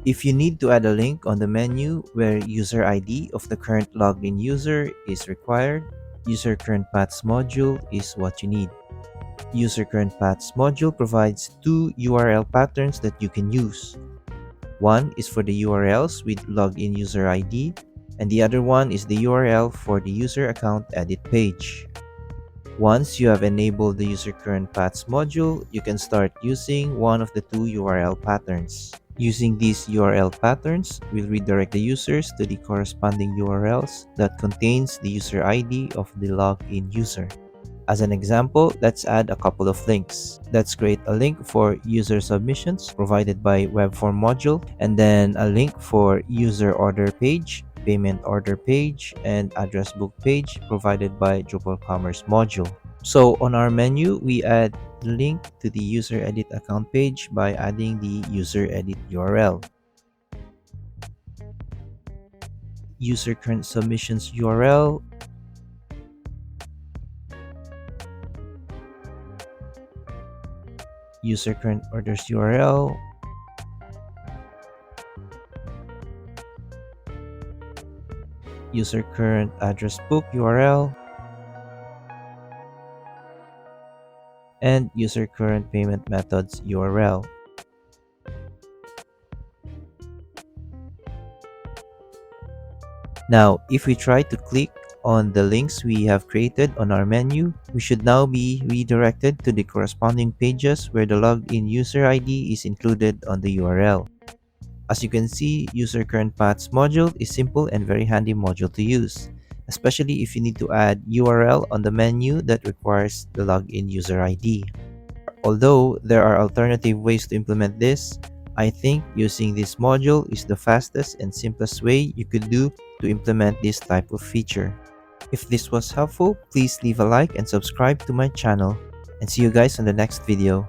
If you need to add a link on the menu where user ID of the current logged in user is required, user current paths module is what you need. User current paths module provides two URL patterns that you can use. One is for the URLs with login user ID, and the other one is the URL for the user account edit page. Once you have enabled the user current paths module, you can start using one of the two URL patterns. Using these URL patterns will redirect the users to the corresponding URLs that contains the user ID of the login user. As an example, let's add a couple of links. Let's create a link for user submissions provided by web form module, and then a link for user order page, payment order page, and address book page provided by Drupal commerce module. So on our menu, we add the link to the user edit account page by adding the user edit URL. User current submissions URL, user current orders URL, user current address book URL, and user current payment methods URL. Now, if we try to click on the links we have created on our menu, we should now be redirected to the corresponding pages where the logged in user ID is included on the URL. As you can see, user current paths module is simple and very handy module to use, especially if you need to add URL on the menu that requires the login user ID. Although there are alternative ways to implement this, I think using this module is the fastest and simplest way you could do to implement this type of feature. If this was helpful, please leave a like and subscribe to my channel, and see you guys on the next video.